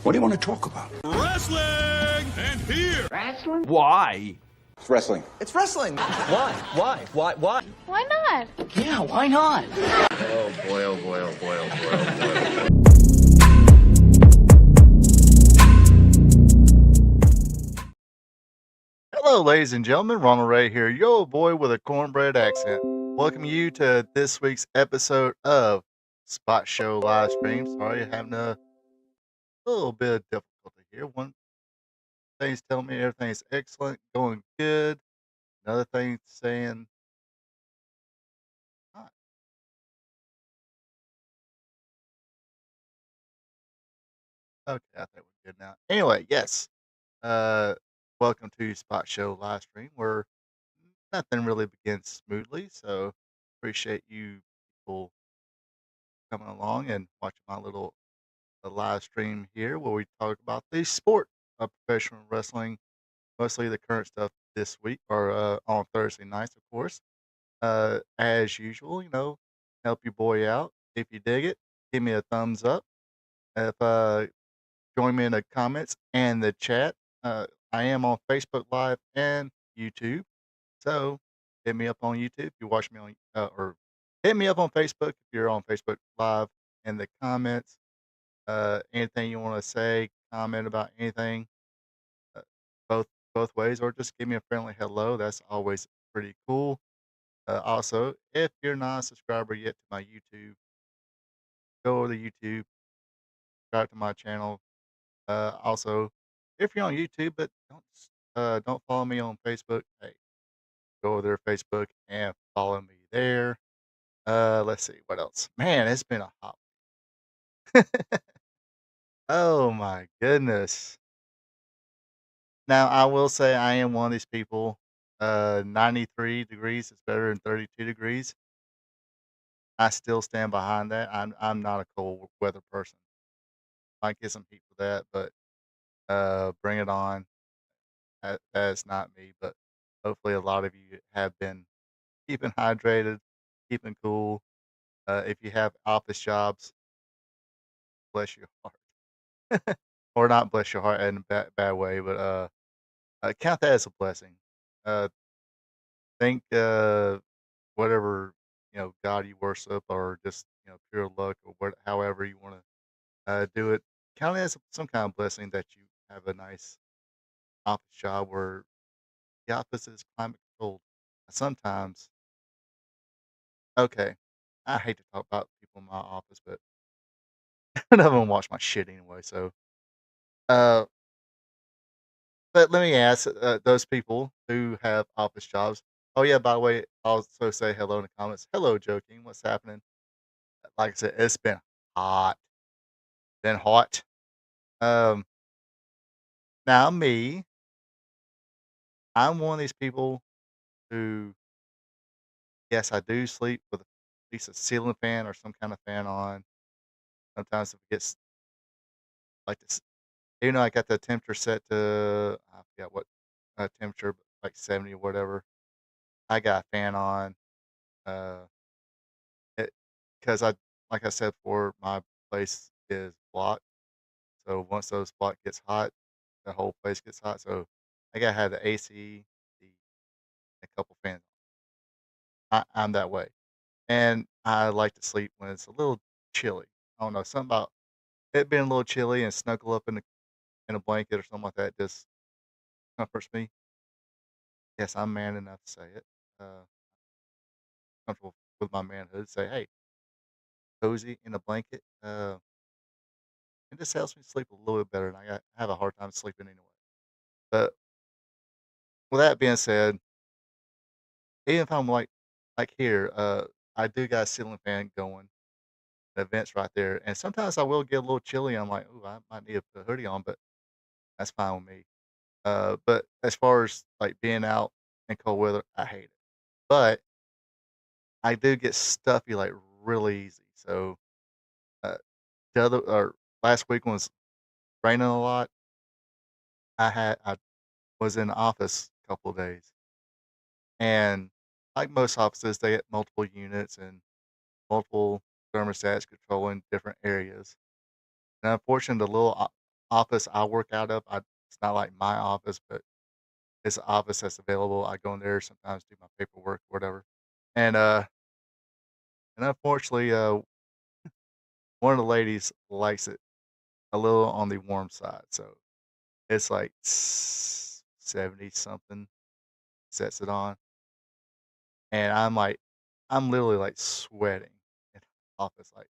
What do you want to talk about? Wrestling! And here! Wrestling? Why? It's wrestling. It's wrestling. Why? Why? Why not? Yeah, why not? Oh boy, oh boy, oh boy, oh boy, oh boy. Hello, ladies and gentlemen. Ronald Ray here, yo boy with a cornbread accent. Welcome you to this week's episode of Spot Show Live Stream. Sorry, having a little bit of difficulty here. One thing's telling me everything's excellent, going good. Another thing's saying not. Okay, I think we're good now. Anyway, yes. Uh, welcome to Spot Show Live Stream, where nothing really begins smoothly. So appreciate you people coming along and watching my little live stream here where we talk about the sport of professional wrestling, mostly the current stuff this week or on Thursday nights, of course. As usual, help your boy out. If you dig it, give me a thumbs up. If join me in the comments and the chat. I am on Facebook Live and YouTube, so hit me up on YouTube if you watch me on or hit me up on Facebook if you're on Facebook Live in the comments. Anything you want to say, comment about anything, uh, both ways, or just give me a friendly hello. That's always pretty cool. Also, if you're not a subscriber yet to my YouTube, go over to YouTube, subscribe to my channel. Also, if you're on YouTube but don't follow me on Facebook, hey, go over there to Facebook and follow me there. Let's see what else. Man, it's been a hot. Oh my goodness. Now, I will say I am one of these people. 93 degrees is better than 32 degrees. I still stand behind that. I'm not a cold weather person. Might get some heat for that, but bring it on. That's not me. But hopefully, a lot of you have been keeping hydrated, keeping cool. If you have office jobs, bless your heart, or not bless your heart in a bad way, but count that as a blessing. Uh, think whatever God you worship, or just pure luck, or however you want to do it. Count it as some kind of blessing that you have a nice office job where the office is climate controlled. Sometimes, okay, I hate to talk about people in my office, but none of them watch my shit anyway. So, uh, but let me ask those people who have office jobs. Oh yeah, by the way, I'll also say hello in the comments. Hello, joking. What's happening? Like I said, it's been hot. Been hot. Um, Now me, I'm one of these people who, yes, I do sleep with at least a ceiling fan or some kind of fan on. Sometimes if it gets like this, I got the temperature set to, I forget what temperature, but like 70 or whatever. I got a fan on. Uh, it because like I said before, my place is blocked. So once those block gets hot, the whole place gets hot. So I gotta have the AC, the a couple fans. I'm that way. And I like to sleep when it's a little chilly. I don't know, something about it being a little chilly and snuggle up in a blanket or something like that just comforts me. Yes, I'm man enough to say it. Comfortable with my manhood. Say, hey, cozy in a blanket. It just helps me sleep a little bit better, and I have a hard time sleeping anyway. But with that being said, even if I'm like here, I do got a ceiling fan going. The vents right there, and sometimes I will get a little chilly. I'm like, "Ooh, I might need to put a hoodie on," but that's fine with me. But as far as like being out in cold weather, I hate it. But I do get stuffy like really easy. So the other or last week when it was raining a lot, I was in the office a couple of days, and like most offices, they get multiple units and multiple thermostats controlling different areas. And unfortunately, office I work out of, it's not like my office, but it's an office that's available. I go in there sometimes, do my paperwork, whatever. And, uh, and unfortunately, one of the ladies likes it a little on the warm side, so it's like 70 something, sets it on, and I'm literally, like, sweating in the office, like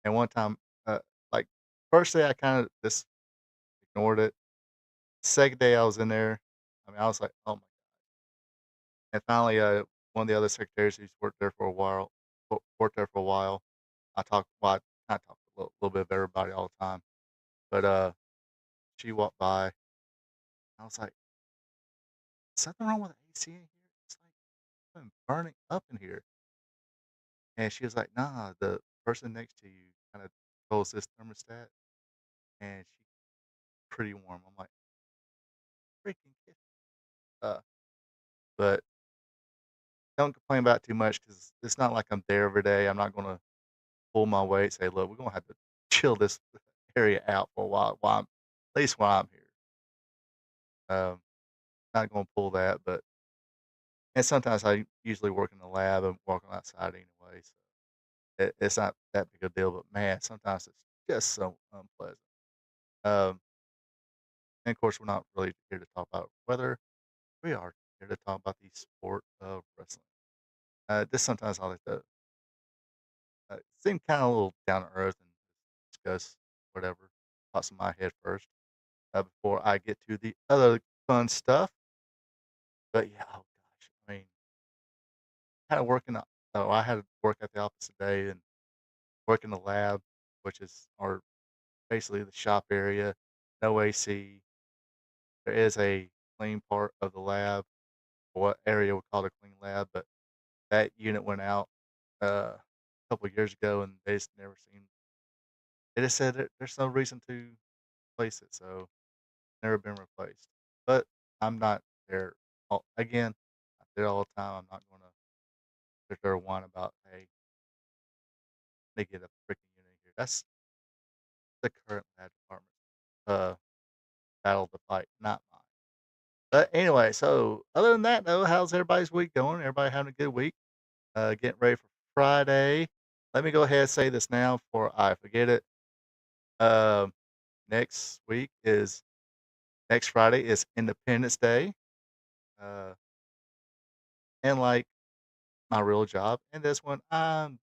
and one time, uh, like, first day I kinda just ignored it. Second day I was in there, I mean, I was like, "Oh my." And finally, one of the other secretaries who's worked there for a while, I talked a little bit of everybody all the time, but, she walked by, I was like, "Something wrong with the AC in here? It's, like, been burning up in here." And she was like, "Nah, the person next to you kinda controls this thermostat, and she's pretty warm." I'm like, "Freaking kid." Uh, but don't complain about it too much because it's not like I'm there every day. I'm not gonna pull my weight, say, "Look, we're gonna have to chill this area out for a while I'm at least while I'm here." Not gonna pull that, but and sometimes I usually work in the lab and walking outside anyway, so it's not that big a deal, but man, sometimes it's just so unpleasant. Um, and of course, we're not really here to talk about weather. We are here to talk about the sport of wrestling. Just sometimes I like to seem kind of a little down to earth and discuss whatever pops in my head first before I get to the other fun stuff. But yeah, oh gosh, I mean, kind of working. Oh, I had to work at the office today and work in the lab, which is or basically the shop area. No AC. There is a clean part of the lab, what area we call it a clean lab, but that unit went out a couple of years ago, and they just never seen. They just said that there's no reason to replace it, so never been replaced. But I'm not there. Again, I there all the time. I'm not going to sit there and whine about, hey, they get a freaking unit here. That's the current lab department uh, battle to fight, not mine. But anyway, so other than that, though, how's everybody's week going? Everybody having a good week? Getting ready for Friday. Let me go ahead and say this now before I forget it. Um, next week is next Friday is Independence Day, uh, and like my real job, and this one I'm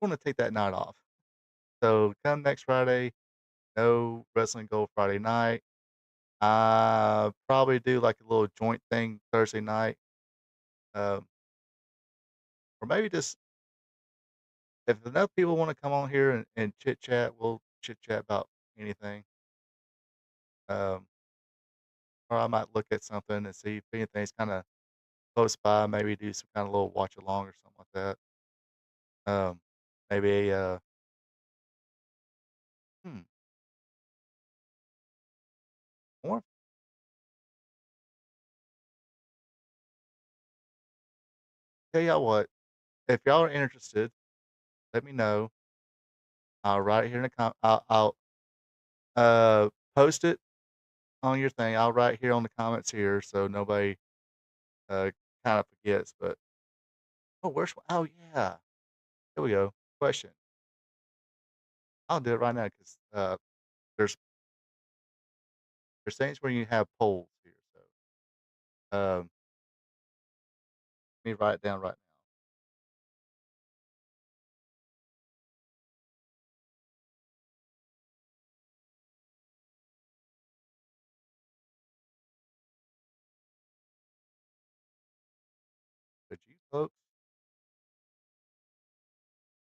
going to take that night off. So come next Friday, no wrestling goal Friday night. Probably do like a little joint thing Thursday night, um, or maybe just if enough people want to come on here and chit chat, we'll chit chat about anything. Um, or I might look at something and see if anything's kind of close by. Maybe do some kind of little watch along or something like that. Maybe hmm, more. Tell y'all what, if y'all are interested, let me know. I'll write it here in the I'll post it on your thing. I'll write here on the comments here so nobody uh kind of forgets. But oh, oh yeah, here we go. Question. I'll do it right now because there's there's things where you have polls here. So let me write it down right now. Could you folks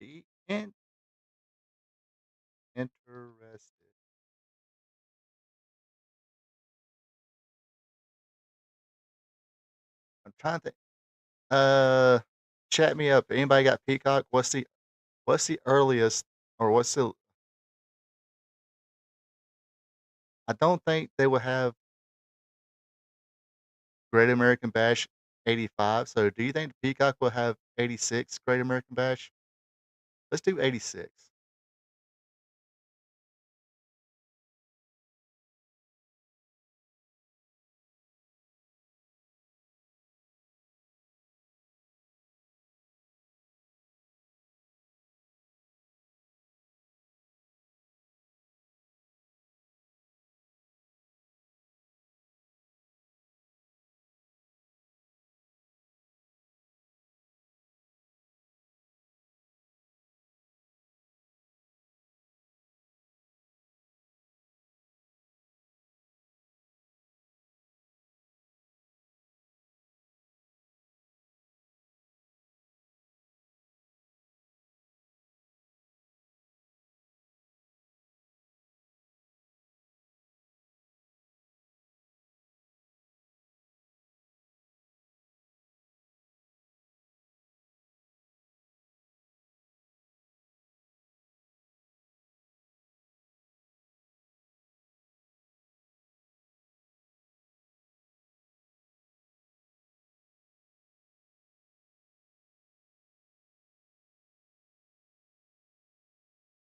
be interested? I'm trying to think. Uh, chat me up. Anybody got Peacock? What's the earliest or what's the I don't think they will have Great American Bash 85. So do you think the Peacock will have 86 Great American Bash? Let's do 86.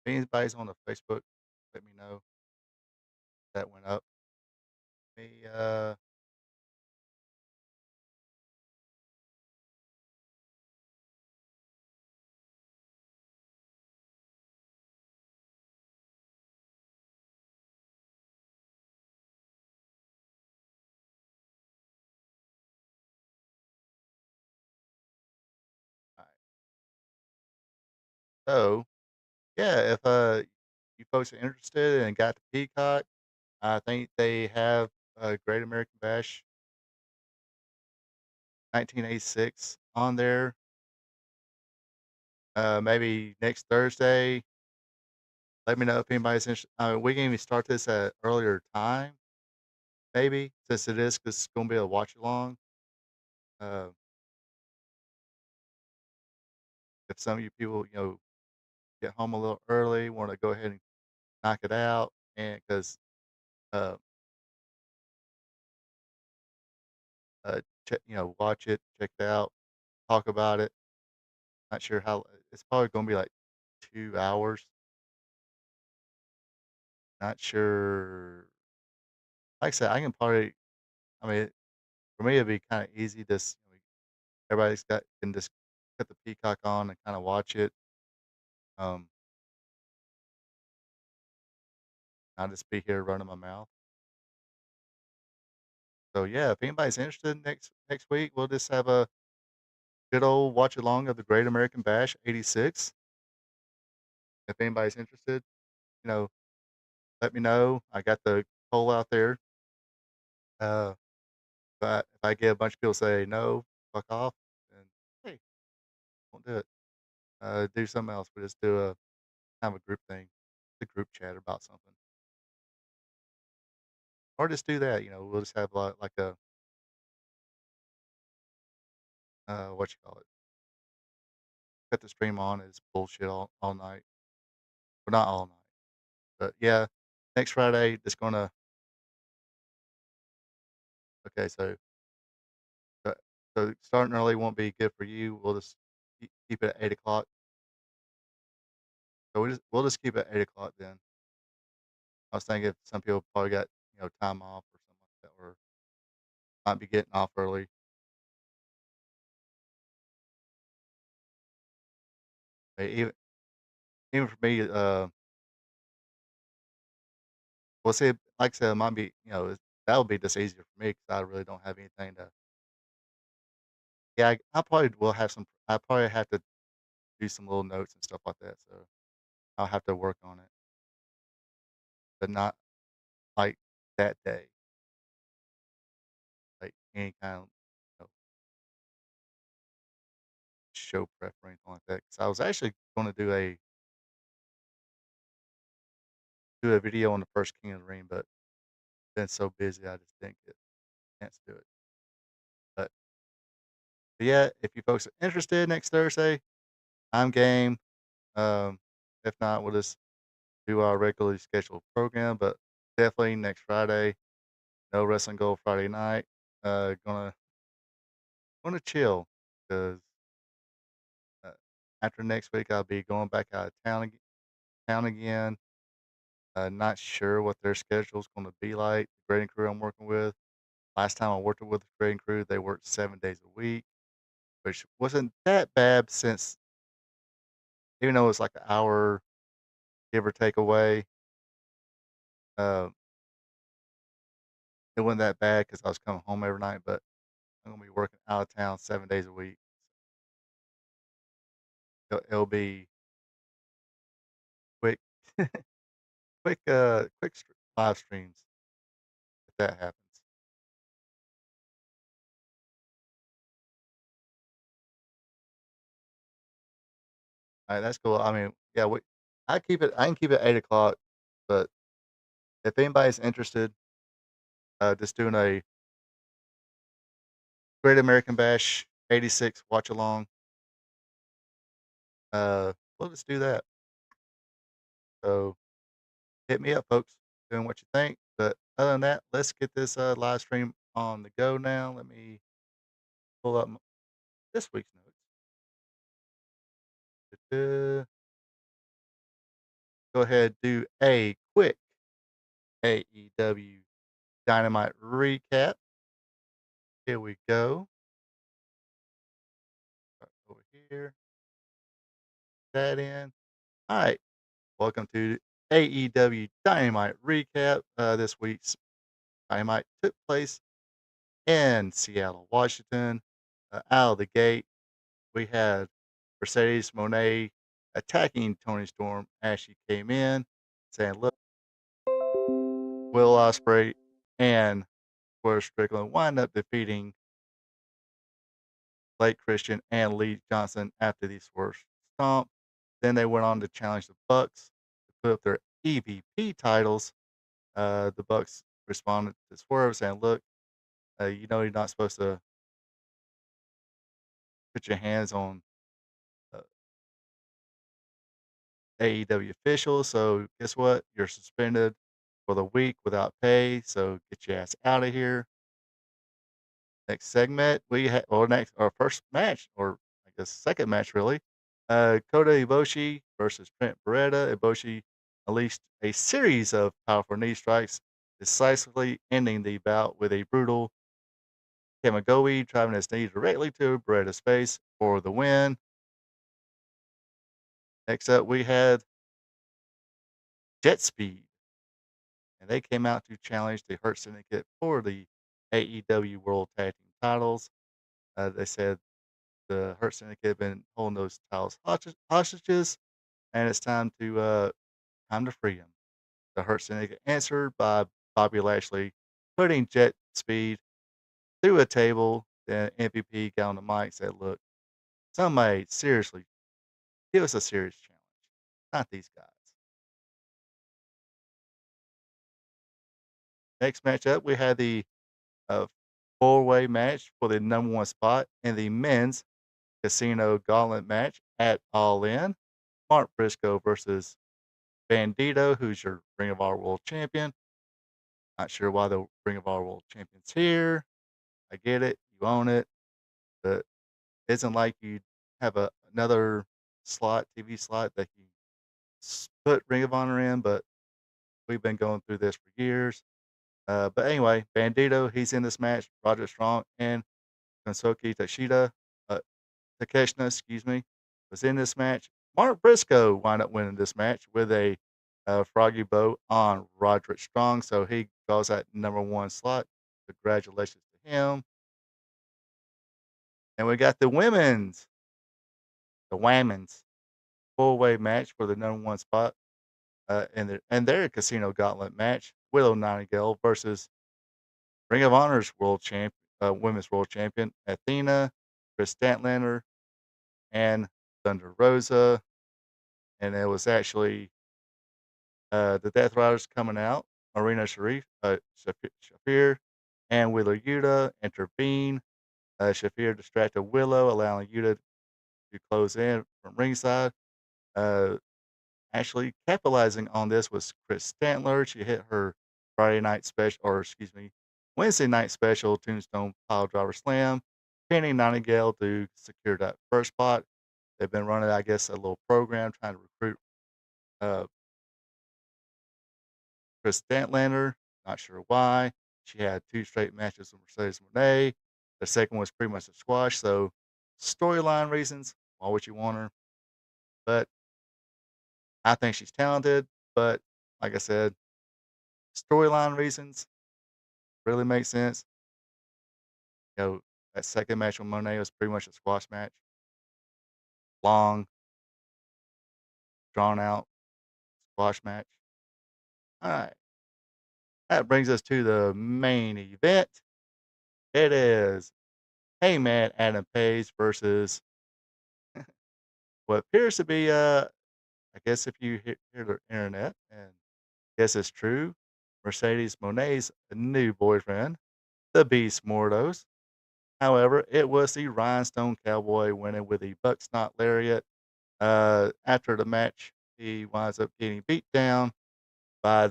If anybody's on the Facebook, let me know that went up. Me, alright. So, yeah, if, you folks are interested and got the Peacock, I think they have, Great American Bash 1986 on there. Maybe next Thursday, let me know if anybody's interested. We can even start this at earlier time, maybe, since it is 'cause it's gonna be a watch along. Uh, if some of you people, get home a little early, wanna go ahead and knock it out, and 'cause, uh, watch it, check it out, talk about it. Not sure how it's probably gonna be like 2 hours. Not sure. Like I said, I can probably I mean, for me, it'd be kinda easy, just, everybody's got can just put the Peacock on and kinda watch it. Um, I'll just be here running my mouth. So, yeah, if anybody's interested next week, we'll just have a good old watch along of the Great American Bash '86. If anybody's interested, you know, let me know. I got the poll out there. If I get a bunch of people say, "No, fuck off," then, hey, won't do it. Do something else. We just do a kind of a group thing, the group chat about something, or just do that. We'll just have like a what you call it, cut the stream on is bullshit all night. Well, not all night, but yeah, next Friday it's gonna. Okay, uh, so starting early won't be good for you. We'll just keep it at 8 o'clock. So we'll just keep it at 8 o'clock then. I was thinking if some people probably got time off or something like that, or might be getting off early. Even for me, well, see, like I said, it might be, that would be just easier for me because I really don't have anything to. Yeah, I probably will have some. I probably have to do some little notes and stuff like that. So I'll have to work on it, but not like that day, like any kind of you know, show prep or anything like that. Because I was actually going to do a video on the first King of the Ring, but been so busy I just didn't get a chance to do it. But yeah, if you folks are interested next Thursday, I'm game. Um, if not, we'll just do our regularly scheduled program, but definitely next Friday, no wrestling goal Friday night. Gonna chill because uh, after next week I'll be going back out of town again. Not sure what their schedule is going to be like. The grading crew I'm working with. Last time I worked with the grading crew, they worked 7 days a week, which wasn't that bad since even though it's like an hour give or take away. Uh, it wasn't that bad because I was coming home every night, but I'm gonna be working out of town 7 days a week. It'll be quick, live streams if that happens. All right, that's cool. I mean, yeah, I can keep it 8 o'clock, but if anybody's interested, just doing a Great American Bash '86 watch along, we'll just do that. So hit me up, folks, doing what you think. But other than that, let's get this live stream on the go now. Let me pull up this week's notes. go ahead and do a quick AEW Dynamite recap. Here we go. Right over here. That in. All right. Welcome to AEW Dynamite recap. This week's Dynamite took place in Seattle, Washington. Out of the gate, we had Mercedes Monet attacking Tony Storm as she came in, saying, "Look, Will Ospreay and Swerve Strickland wind up defeating Blake Christian and Lee Johnson after the Swerve stomp. Then they went on to challenge the Bucks to put up their EVP titles. The Bucks responded to Swerve saying, "Look, you know you're not supposed to put your hands on uh, AEW officials. So guess what? You're suspended for the week without pay. So get your ass out of here." Next segment, we had or next our first match, or I guess second match really. Kota Ibushi versus Trent Beretta. Ibushi unleashed a series of powerful knee strikes, decisively ending the bout with a brutal Kamigoe, driving his knee directly to Beretta's face for the win. Next up, we had Jet Speed, and they came out to challenge the Hurt Syndicate for the AEW World Tag Team titles. They said the Hurt Syndicate have been holding those titles hostages, and it's time to free him. The Hurt Syndicate answered by Bobby Lashley putting Jet Speed through a table. Then MVP got on the mic and said, "Look, somebody seriously give us a serious challenge, not these guys." Next matchup, we had the uh, four-way match for the number one spot in the men's casino gauntlet match at All In. Mark Briscoe versus Bandito, who's your Ring of Honor World Champion. Not sure why the Ring of Honor World Champion's here. I get it, you own it, but it isn't like you have another slot, TV slot that you put Ring of Honor in, but we've been going through this for years. But anyway, Bandito, he's in this match. Roger Strong and Konsuke Takeshita, excuse me, was in this match. Mark Briscoe wound up winning this match with a froggy bow on Roderick Strong, so he goes at number one slot. Congratulations to him. And we got the women's four-way match for the number one spot in their casino gauntlet match. Willow Nightingale versus Ring of Honor's women's world champion Athena, Chris Statlander, and Thunder Rosa. And it was actually the Death Riders coming out. Marina Shafir, and Wheeler Yuta intervene. Shafir distracted Willow, allowing Yuta to close in from ringside. Uh, Actually, capitalizing on this was Chris Stantler. She hit her Friday night special, or excuse me, Wednesday night special Tombstone Pile Driver Slam, pinning Nightingale to secure that first spot. They've been running, I guess, a little program trying to recruit uh, Chris Stantlander. Not sure why. She had two straight matches with Mercedes Monet. The second was pretty much a squash. So, storyline reasons, why would you want her? But I think she's talented. But like I said, storyline reasons really makes sense. You know, that second match with Monet was pretty much a squash match. Long, drawn out squash match. All right. That brings us to the main event. It is Heyman Adam Page versus what appears to be, I guess if you hear the internet, and guess it's true, Mercedes Monet's new boyfriend, the Beast Mordos. However, it was the Rhinestone Cowboy winning with the Bucksnot Lariat. After the match, he winds up getting beat down by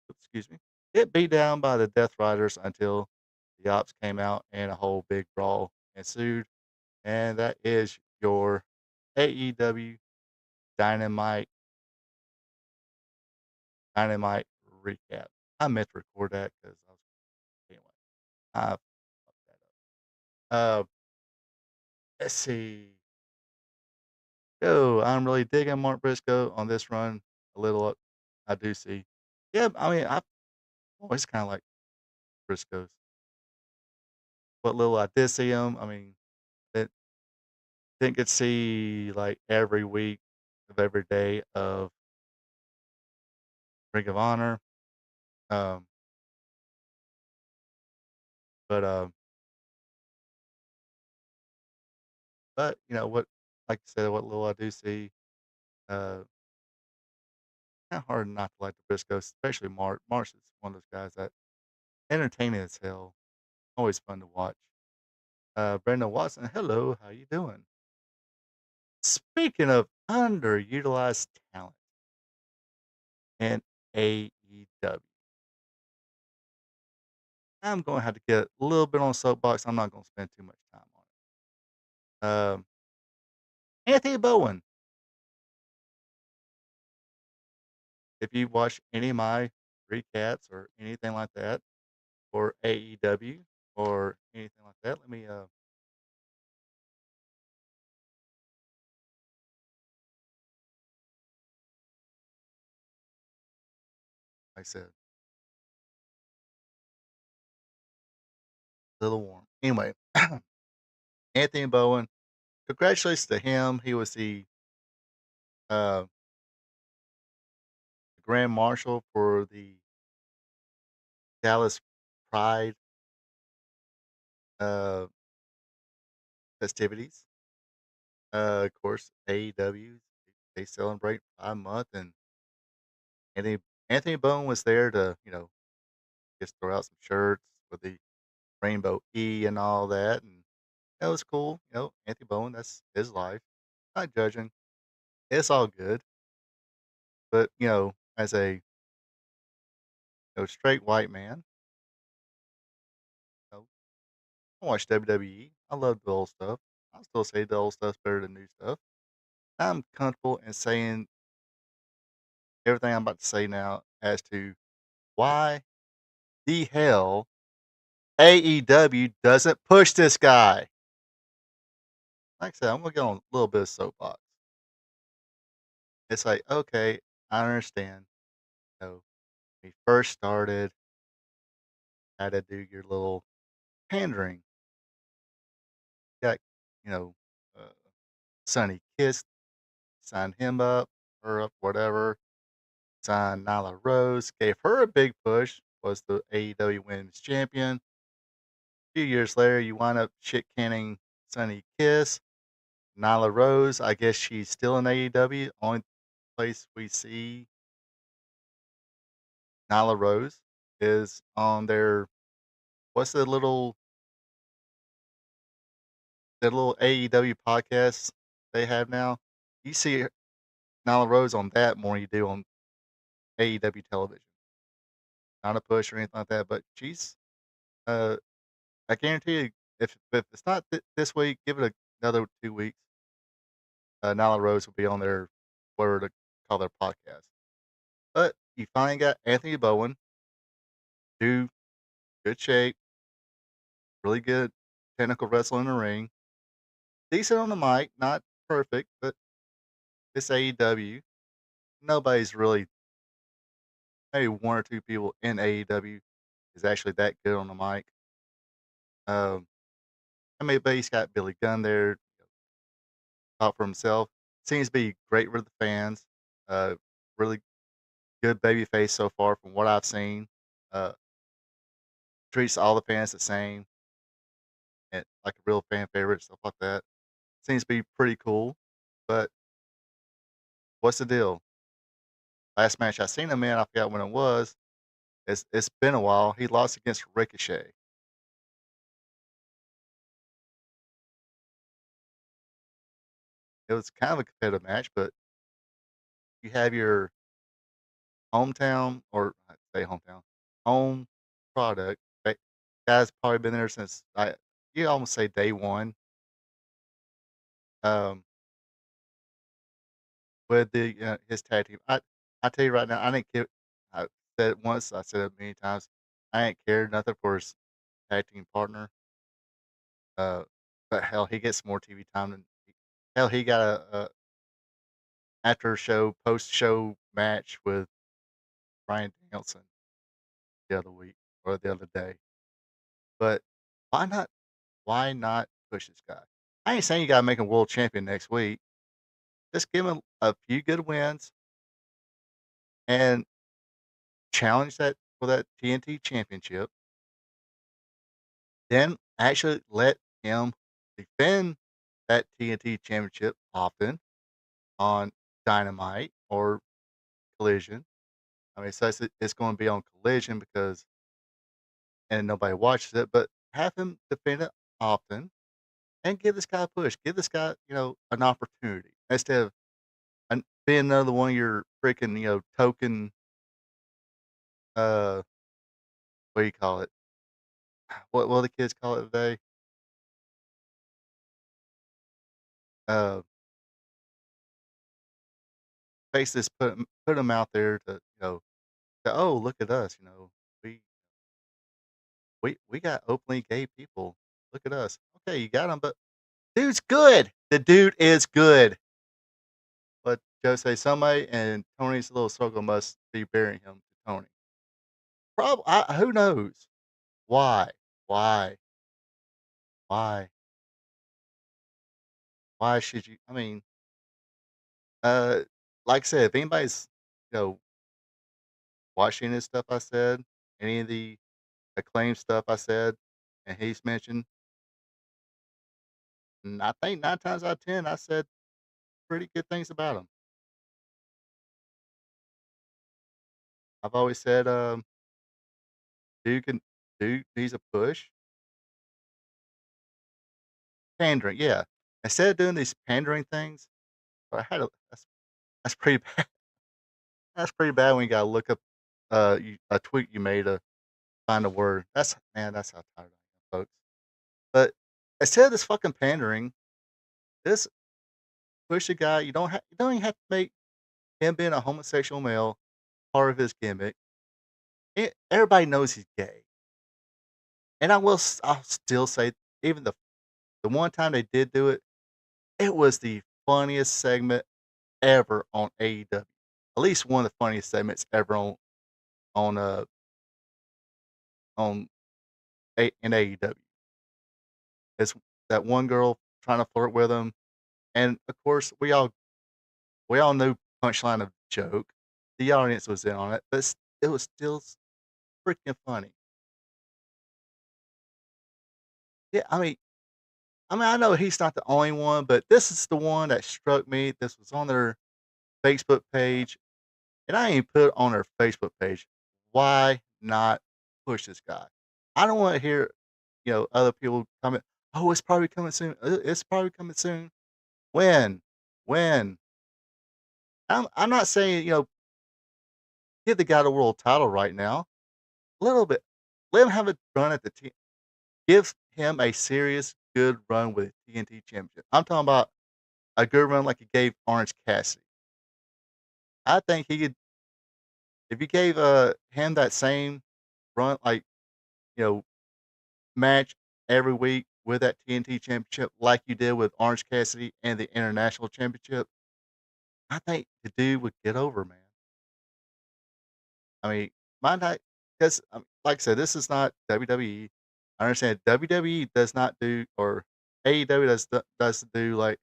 excuse me, get beat down by the Death Riders until the Ops came out and a whole big brawl ensued. And that is your AEW Dynamite Dynamite recap. I meant to record that because I was anyway. I fucked that up. Let's see. Oh, I'm really digging Mark Briscoe on this run. A little, I do see. Yeah, I mean, I always kind of like Briscoes. What little I did see him, I mean, it didn't get to see like every week of every day of Ring of Honor. Um, but you know what? Like I said, what little I do see, uh, kind of hard not to like the Briscoes, especially Mark. Marsh is one of those guys that entertaining as hell. Always fun to watch. Brandon Watson, hello, how you doing? Speaking of underutilized talent in AEW, I'm going to have to get a little bit on soapbox. I'm not going to spend too much time on it. Anthony Bowen. If you watch any of my recaps or anything like that, or AEW or anything like that, let me like I said, a little warm. Anyway, Anthony Bowen, congratulations to him. He was the uh, grand marshal for the Dallas Pride uh, festivities. Of course, AEW, they celebrate Pride Month, and Anthony, Anthony Bowen was there to, just throw out some shirts with the rainbow E and all that, and that was cool. Anthony Bowen, that's his life. Not judging. It's all good. But, as a straight white man, know, I watch WWE. I love the old stuff. I still say the old stuff's better than new stuff. I'm comfortable in saying everything I'm about to say now as to why the hell AEW doesn't push this guy. Like I said, I'm gonna get on a little bit of soapbox. It's like, okay, I understand. When you first started, had to do your little pandering. Got, you know, uh, Sonny Kiss, signed him up, her up, whatever. Signed Nyla Rose, gave her a big push, was the AEW Women's Champion. A few years later, you wind up shit canning Sonny Kiss. Nyla Rose, I guess she's still in AEW. Only place we see Nyla Rose is on their what's the little AEW podcast they have now. You see Nyla Rose on that more than you do on AEW television. Not a push or anything like that, but she's uh I guarantee you if it's not this week, give it another 2 weeks. Nyla Rose will be on their whatever to call their podcast. But you finally got Anthony Bowen, dude, good shape, really good technical wrestling in the ring, decent on the mic, not perfect, but it's AEW. Nobody's really, maybe one or two people in AEW is actually that good on the mic. Um, I mean, but he's got Billy Gunn there, talk for himself. Seems to be great with the fans. Really good babyface so far from what I've seen. Uh, treats all the fans the same and like a real fan favorite, stuff like that. Seems to be pretty cool. But what's the deal? Last match I seen him in, I forgot when it was. It's been a while. He lost against Ricochet. It was kind of a competitive match, but you have your hometown or I say hometown home product. Guy's probably been there since you almost say day one. Um, with the his tag team. I tell you right now, I didn't care. I said it once, I said it many times. I ain't cared nothing for his tag team partner. Uh, but hell, he gets more TV time than hell. He got a after show, post show match with Brian Danielson the other week or the other day. But why not? Why not push this guy? I ain't saying you gotta make him world champion next week. Just give him a few good wins and challenge that for that TNT championship. Then actually let him defend that TNT championship often on Dynamite or Collision. I mean, so it's going to be on Collision because and nobody watches it, but have him defend it often and give this guy a push. Give this guy, an opportunity instead of being another one of your freaking, token, uh, what do you call it? What do the kids call it today? Uh, Faces put them out there to, to, oh, look at us, we we got openly gay people. Look at us. Okay, you got him, but dude's good. The dude is good. But Jose somebody and Tony's little circle must be burying him to Tony. Who knows? Why? Why? Why? Why should you? I mean, uh, like I said, if anybody's, watching this stuff I said, any of the acclaimed stuff I said, and he's mentioned, and I think 9 times out of 10, I said pretty good things about him. I've always said, dude can, dude needs a push. Pandering, yeah. Instead of doing these pandering things, I had a that's pretty bad. That's pretty bad when you gotta look up a tweet you made to find a word. That's how tired I am, folks. But instead of this fucking pandering, this push a guy. You don't even have to make him being a homosexual male part of his gimmick. Everybody knows he's gay, and I'll still say even the one time they did do it, it was the funniest segment ever on AEW. At least one of the funniest segments ever on uh on in AEW. It's that one girl trying to flirt with him, and of course we all knew punchline of joke. The audience was in on it, but it was still freaking funny. Yeah, I know he's not the only one, but this is the one that struck me. This was on their Facebook page, and I ain't put it on their Facebook page. Why not push this guy? I don't want to hear, other people comment. Oh, it's probably coming soon. It's probably coming soon. When? When? I'm not saying give the guy the world title right now. A little bit. Let him have a run at the team. Give him a serious good run with TNT Championship. I'm talking about a good run like he gave Orange Cassidy. I think he could if you gave him that same run, like you know, match every week with that TNT Championship, like you did with Orange Cassidy and the International Championship. I think the dude would get over, man. I mean, my not because like I said, this is not WWE. I understand WWE does not do or AEW doesn't do like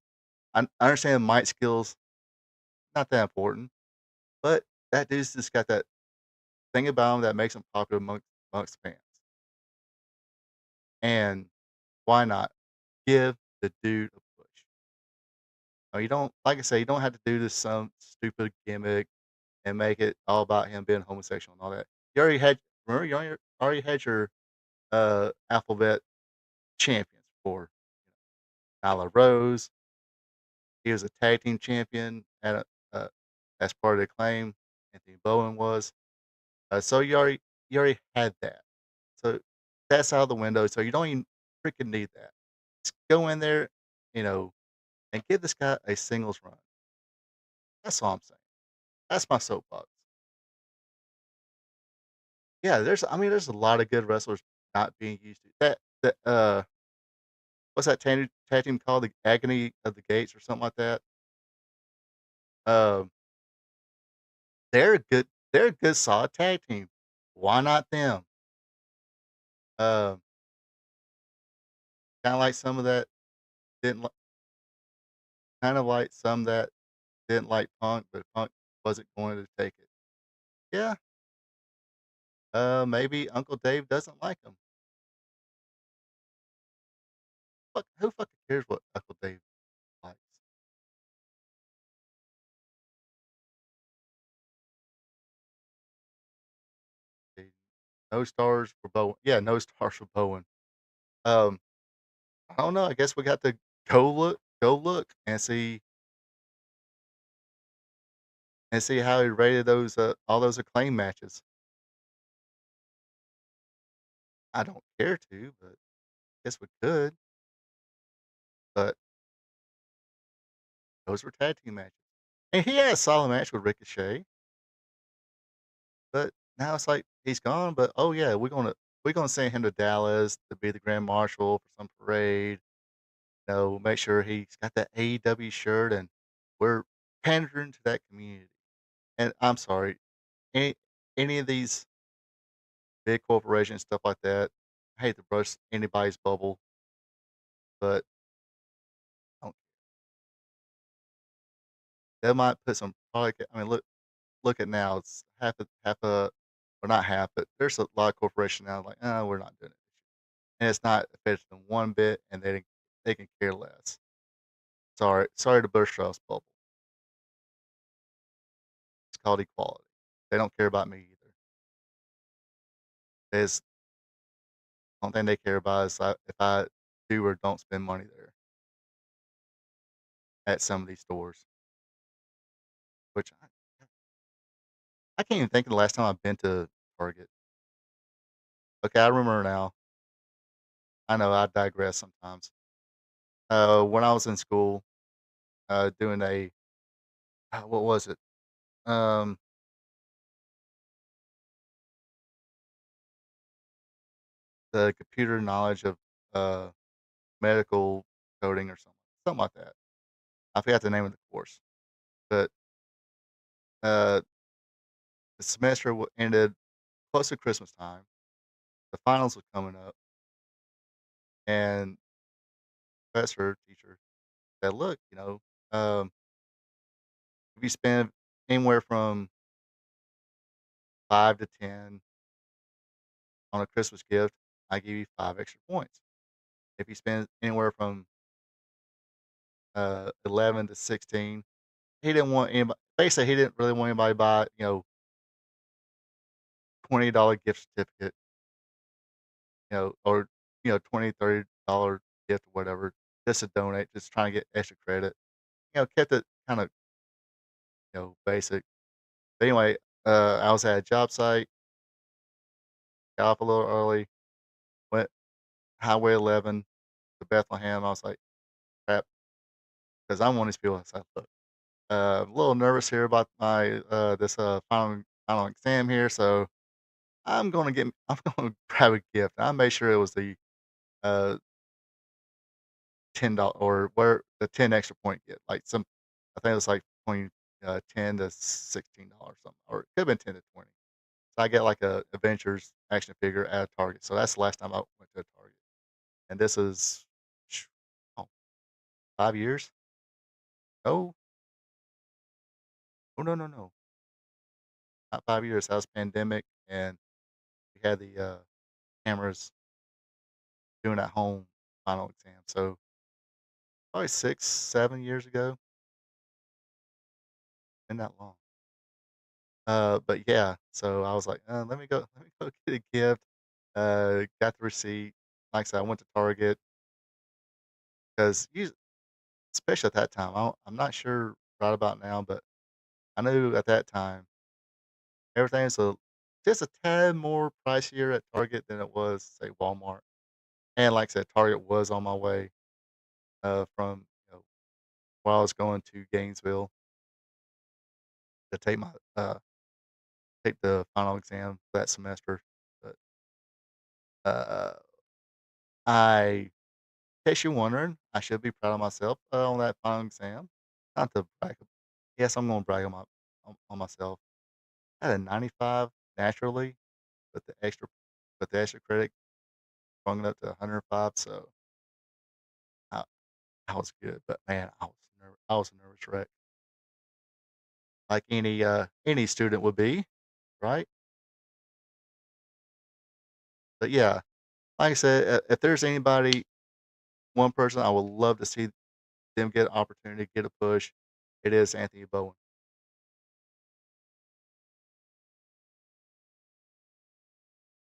I understand mic skills not that important, but that dude's just got that thing about him that makes him popular amongst fans. And why not give the dude a push? You don't like I say, you don't have to do this some stupid gimmick and make it all about him being homosexual and all that. You already had remember you already had your alphabet champions for Nyla Rose. He was a tag team champion at as part of the claim. Anthony Bowen was. So you already had that. So that's out of the window. So you don't even freaking need that. Just go in there, you know, and give this guy a singles run. That's all I'm saying. That's my soapbox. Yeah, I mean, there's a lot of good wrestlers not being used to what's that tag team called? The Agony of the Gates or something like that? Um, they're a good solid tag team. Why not them? Um, kinda like some of that didn't li kind of like some that didn't like Punk, but Punk wasn't going to take it. Yeah, maybe Uncle Dave doesn't like him. Who fucking cares what Uncle Dave likes? Okay, no stars for Bowen. Yeah, no stars for Bowen. Um, I don't know, I guess we got to go look and see how he rated those, all those Acclaim matches. I don't care to, but guess we could, but those were tag team matches. And he had a solid match with Ricochet, but now it's like he's gone, but, oh, yeah, we're gonna send him to Dallas to be the grand marshal for some parade, make sure he's got that AEW shirt, and we're pandering to that community. And I'm sorry, any any of these big corporations, stuff like that, I hate to burst anybody's bubble, but I don't they might put some product. I mean, look at now, it's half a or not half, but there's a lot of corporations now like, "Oh, we're not doing it." And it's not affecting them one bit, and they can care less. Sorry to burst y'all's bubble. It's called equality. They don't care about me either. There's only thing they care about is if I do or don't spend money there at some of these stores, which I can't even think of the last time I've been to Target. Okay, I remember now. I know I digress sometimes. When I was in school, doing what was it? Um, the computer knowledge of uh, medical coding or something like that. I forgot the name of the course, but uh, the semester ended close to Christmas time. The finals was coming up, and professor teacher said, "Look, if you spend anywhere from 5 to 10 on a Christmas gift, I give you 5 extra points. If you spend anywhere from 11 to 16, he didn't want anybody. Basically, he didn't really want anybody to buy, $20 gift certificate, or 20, $30 gift or whatever, just to donate, just trying to get extra credit. Kept it kind of basic. But anyway, I was at a job site, got off a little early, went Highway 11 to Bethlehem. I was like, crap, because I'm one of these people. I was like, look, a little nervous here about my this final exam here, so I'm gonna grab a gift. I made sure it was the uh $10 or where the 10 extra point gift. Like I think it was like 20 $10 to $16 something, or it could have been 10 to 20. So I get like a Adventures action figure at a Target. So that's the last time I went to a Target. And this is sh- oh, 5 years? No, oh, no. Not 5 years. That was pandemic, and we had the cameras doing at home final exam. So probably 6, 7 years ago. Been that long. But yeah, so I was like, let me go get a gift. Got the receipt. Like I said, I went to Target because, especially at that time, I'm not sure right about now, but I knew at that time everything's just a tad more pricier at Target than it was, say, Walmart. And like I said, Target was on my way from while I was going to Gainesville to take the final exam that semester. Uh, I, in case you're wondering, I should be proud of myself on that final exam. Not to brag. Yes, I'm going to brag on myself. I had a 95 naturally, but the extra credit sprung it up to 105. So I, I was good, but man, I was a nervous wreck, like any student would be, right? But yeah, like I said, if there's anybody, one person I would love to see them get an opportunity, get a push, it is Anthony Bowen.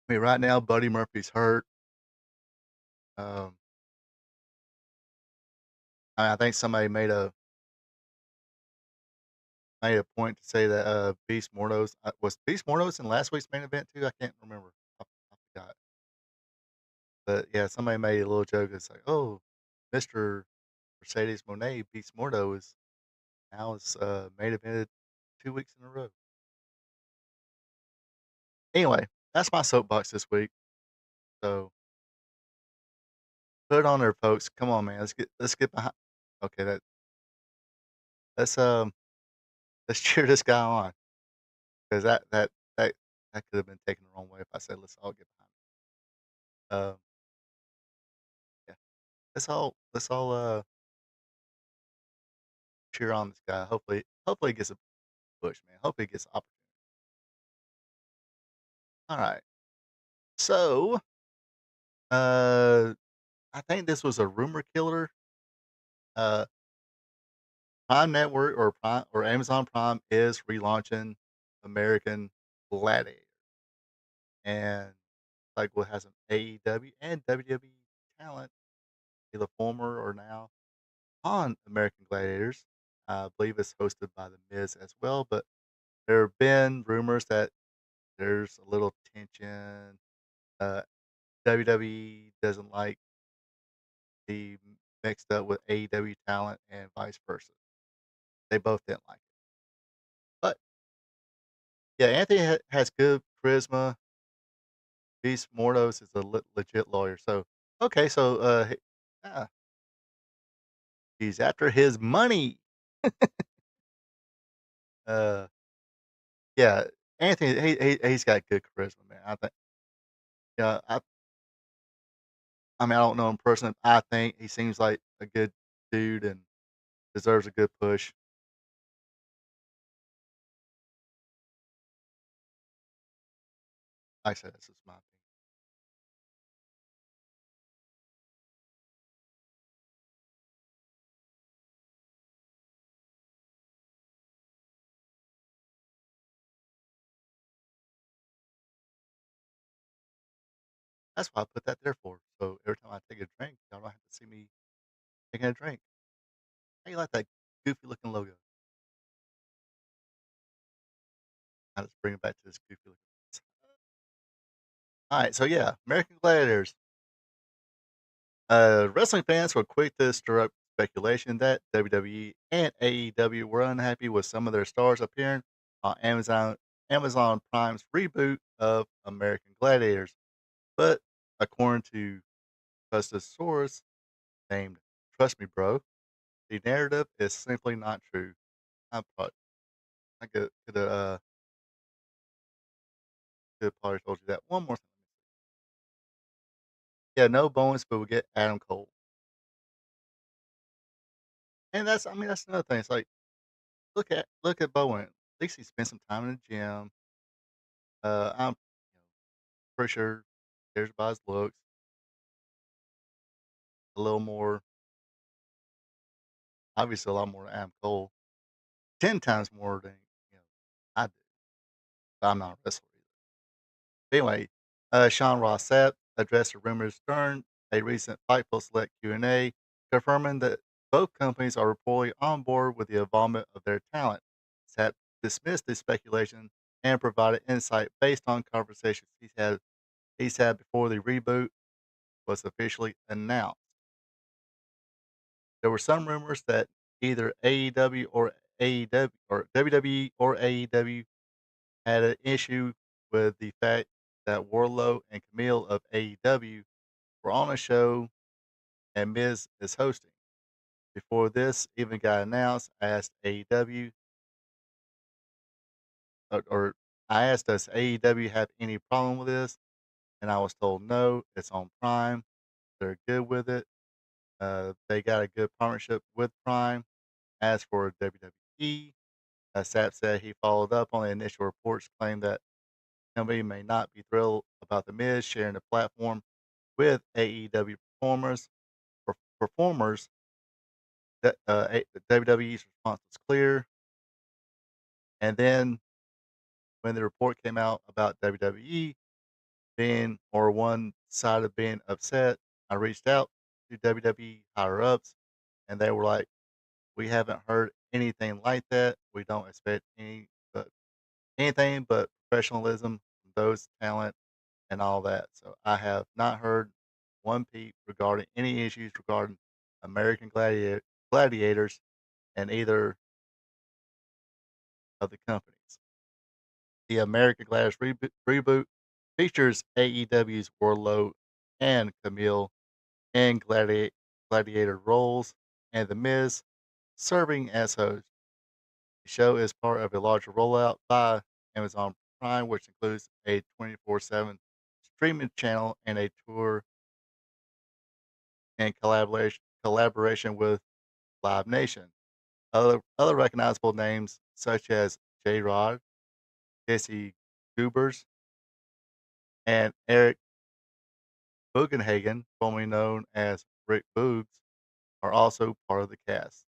I mean, right now, Buddy Murphy's hurt. Um, I think somebody made a point to say that Beast Mordos was Beast Mordos in last week's main event too. I can't remember. I forgot. But yeah, somebody made a little joke. It's like, oh, Mister Mercedes Monet Beast Mordo is now is main evented 2 weeks in a row. Anyway, that's my soapbox this week. So put it on there, folks. Come on, man. Let's get behind. Okay, let's um let's cheer this guy on because that that could have been taken the wrong way if I said let's all get behind. Yeah, let's all cheer on this guy. Hopefully he gets a push, man. Hopefully he gets an opportunity. All right. So I think this was a rumor killer. Uh, Prime Network or Amazon Prime is relaunching American Gladiator, and like what has an AEW and WWE talent, either former or now on American Gladiators. I believe it's hosted by The Miz as well, but there have been rumors that there's a little tension. Uh, WWE doesn't like the mixed up with AEW talent and vice versa. They both didn't like it. But yeah, Anthony has good charisma. Beast Mordos is a legit lawyer. So okay, so yeah, he's after his money. Uh, yeah, Anthony, he's got good charisma, man. I think. Yeah, I mean, I don't know him personally. I think he seems like a good dude and deserves a good push. Like I said, this is my opinion. That's why I put that there for. So every time I take a drink, y'all don't have to see me taking a drink. How you like that goofy looking logo? I just bring it back to this goofy looking. All right, so yeah, American Gladiators. Wrestling fans were quick to stir up speculation that WWE and AEW were unhappy with some of their stars appearing on Amazon Prime's reboot of American Gladiators. But according to trusted source named Trust Me Bro, the narrative is simply not true. I probably I could have probably told you that one more time. Yeah, no bonus, but we get Adam Cole, and that's I mean that's another thing. It's like look at Bowen. At least he spent some time in the gym. I'm pretty sure cares about his looks a little more, obviously a lot more than Adam Cole, 10 times more than you know I do. But I'm not a wrestler either. Anyway, Sean Ross Sapp addressed the rumors during a recent Fightful Select Q&A, confirming that both companies are reportedly on board with the involvement of their talent. Sapp dismissed the speculation and provided insight based on conversations he's had before the reboot was officially announced. There were some rumors that either AEW or WWE or AEW had an issue with the fact that Warlow and Camille of AEW were on a show and Miz is hosting. Before this even got announced, I asked AEW, or I asked, does AEW have any problem with this? And I was told no, it's on Prime. They're good with it. They got a good partnership with Prime. As for WWE, Sapp said he followed up on the initial reports claimed that the company may not be thrilled about The Miz sharing the platform with AEW performers. For performers, that WWE's response was clear. And then when the report came out about WWE being or one side of being upset, I reached out to WWE higher ups, and they were like, "We haven't heard anything like that. We don't expect anything but professionalism from those talent and all that." So I have not heard one peep regarding any issues regarding American gladiators and either of the companies. The American Gladiators reboot features AEW's Warlow and Camille in gladiator roles, and The Miz serving as host. The show is part of a larger rollout by Amazon Prime, which includes a 24/7 streaming channel and a tour in collaboration with Live Nation. Other recognizable names such as J Rod, Jesse Goobers, and Eric Bugenhagen, formerly known as Rick Boogs, are also part of the cast.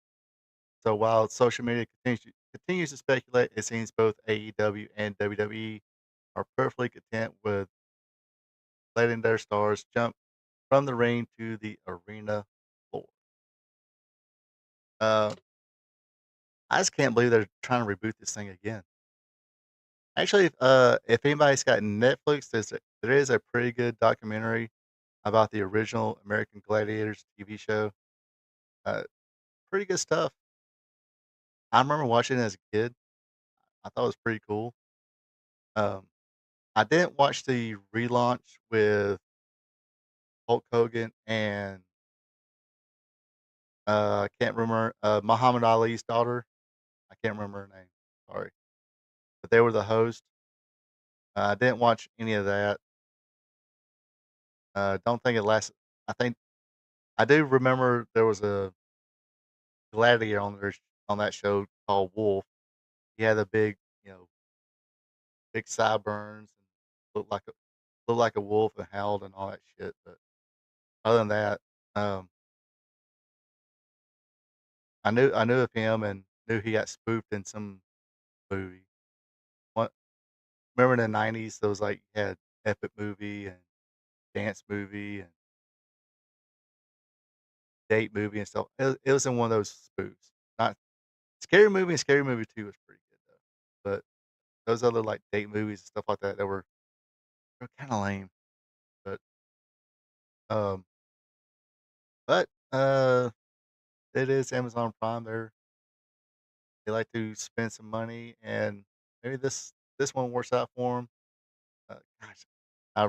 So while social media continues to speculate, it seems both AEW and WWE are perfectly content with letting their stars jump from the ring to the arena floor. Uh, I just can't believe they're trying to reboot this thing again. Actually, if anybody's got Netflix, there is a pretty good documentary about the original American Gladiators TV show. Uh, Pretty good stuff. I remember watching it as a kid. I thought it was pretty cool. Um, I didn't watch the relaunch with Hulk Hogan and I can't remember Muhammad Ali's daughter. I can't remember her name. Sorry, but they were the host. I didn't watch any of that. Don't think it lasted. I think I do remember there was a gladiator on that show called Wolf. He had a big, big sideburns and looked like a looked like a wolf and howled and all that shit. But other than that, um, I knew of him and knew he got spoofed in some movie. What remember in the '90s? There was like you had Epic Movie and Dance Movie and Date Movie and stuff. It was in one of those spoofs. Not Scary Movie and Scary Movie 2 was pretty good though. But those other like date movies and stuff like that, they were kind of lame. But um, but it is Amazon Prime. They like to spend some money, and maybe this one works out for them. Gosh, I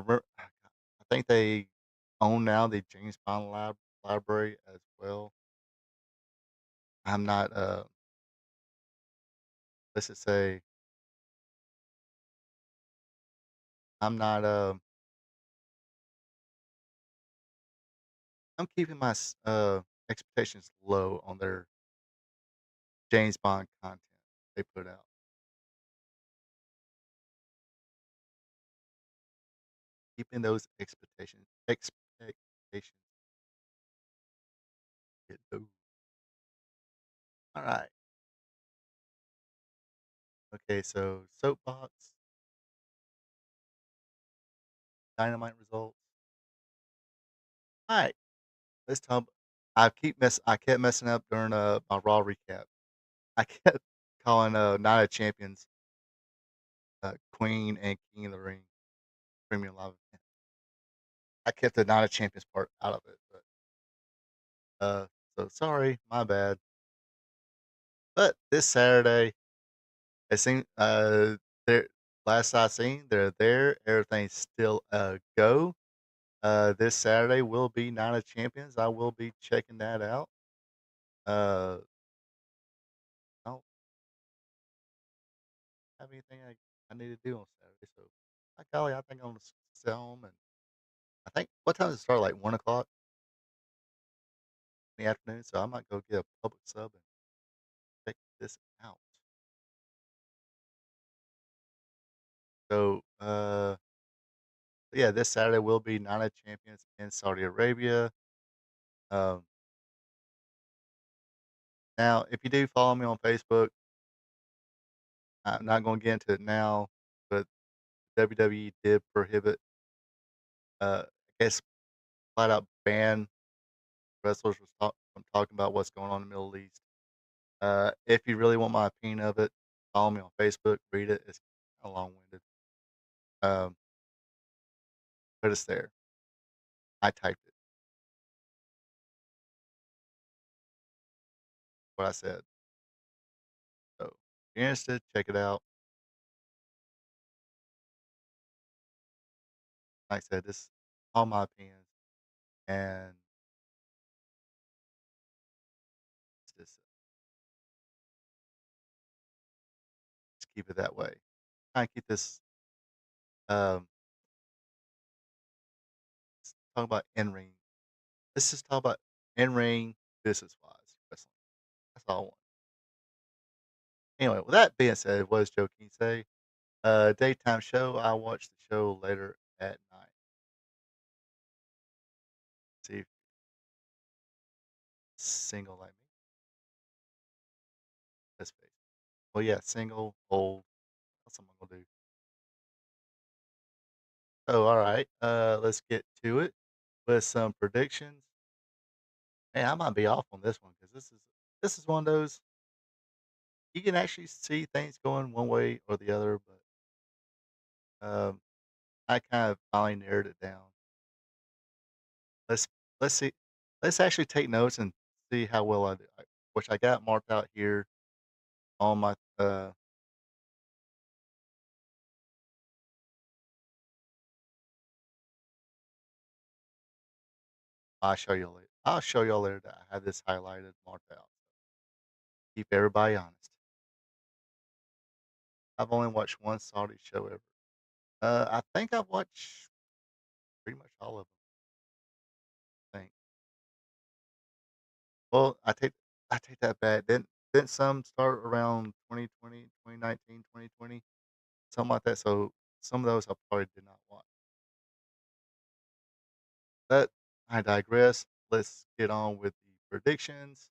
think they own now the James Bond library as well. I'm not. Let's just say I'm not. I'm keeping my expectations low on their James Bond content they put out. Keeping those expectations low. All right. Okay. So soapbox, dynamite results. All right. Let's talk. I kept messing up during my Raw recap. I kept calling Night of Champions Queen and King of the Ring Premium Live event. I kept the Night of Champions part out of it, but uh, so sorry, my bad. But this Saturday, it seemed there last I seen, they're there. Everything's still a go. This Saturday will be Night of Champions. I will be checking that out. Uh, I don't have anything I need to do on Saturday, so by golly, I think I'm gonna sit home and I think what time does it start? Like 1 o'clock in the afternoon. So I might go get a public sub and check this out. So yeah, this Saturday will be Night of Champions in Saudi Arabia. Um, now, if you do follow me on Facebook, I'm not going to get into it now, but WWE did prohibit, I guess, flat out ban wrestlers from talking about what's going on in the Middle East. If you really want my opinion of it, follow me on Facebook, read it. It's kind of long winded, um, but it's there. I typed it, what I said. So if you're interested, check it out. Like I said, this is all my opinions, and it's just keep it that way. Try and keep this. Um, talk about in ring. Let's just talk about in ring business wise wrestling. That's all I want. Anyway, with that being said, what does Joe King say? Daytime show. I watch the show later at night. See if single like me. Let's face it. Well, yeah, single, old. That's what I'm gonna do. Oh, all right. Let's get to it with some predictions. Hey, I might be off on this one because this is one of those you can actually see things going one way or the other, but I kind of finally narrowed it down. Let's let's see. Let's actually take notes and see how well I do. Which I got marked out here on my. I'll show you later. I'll show y'all later that I have this highlighted, marked out. Keep everybody honest. I've only watched one Saudi show ever. I think I've watched pretty much all of them. I think. Well, I take that back. Didn't some start around 2020, 2019, 2020, something like that? So some of those I probably did not watch. But I digress. Let's get on with the predictions.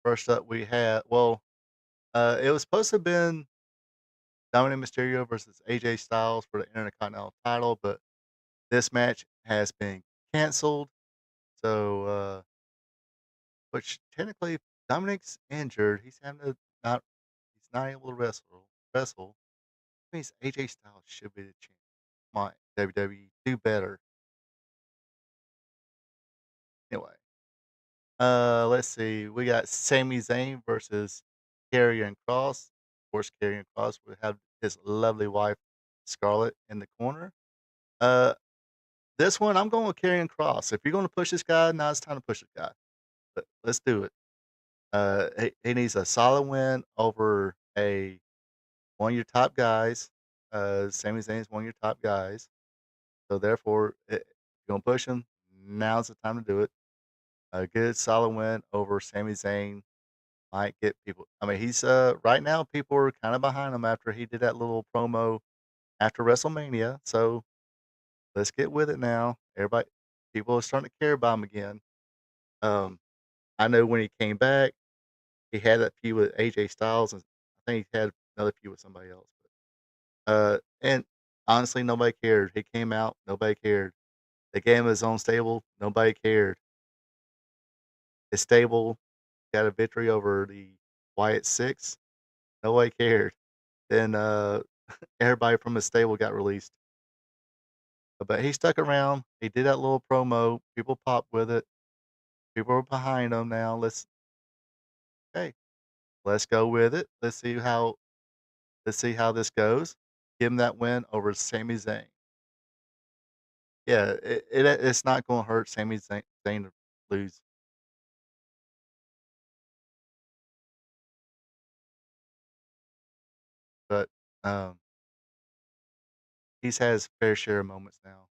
First up, we had it was supposed to have been Dominic Mysterio versus AJ Styles for the Intercontinental title, but this match has been canceled. So, which technically Dominic's injured. He's having to not. He's not able to wrestle. Means AJ Styles should be the champ. Come on, WWE, do better. Anyway, let's see. We got Sami Zayn versus Karrion Cross. Of course, Karrion Cross would have his lovely wife Scarlett in the corner. Uh, this one I'm going with Karrion Cross. If you're going to push this guy, now it's time to push this guy. Let's do it. He needs a solid win over a one of your top guys. Sami Zayn is one of your top guys. So therefore, if you're gonna push him, now's the time to do it. A good solid win over Sami Zayn might get people. I mean, he's right now people are kind of behind him after he did that little promo after WrestleMania. So let's get with it now. Everybody, people are starting to care about him again. Um, I know when he came back, he had that feud with AJ Styles, and I think he had another feud with somebody else. And honestly, nobody cared. He came out, nobody cared. They gave him his own stable, nobody cared. His stable got a victory over the Wyatt Six, nobody cared. Then everybody from his stable got released. But he stuck around. He did that little promo. People popped with it. People are behind him now. Okay, let's go with it. Let's see how this goes. Give him that win over Sami Zayn. Yeah, it's not gonna hurt Zayn to lose, but, um, he's had his fair share of moments now.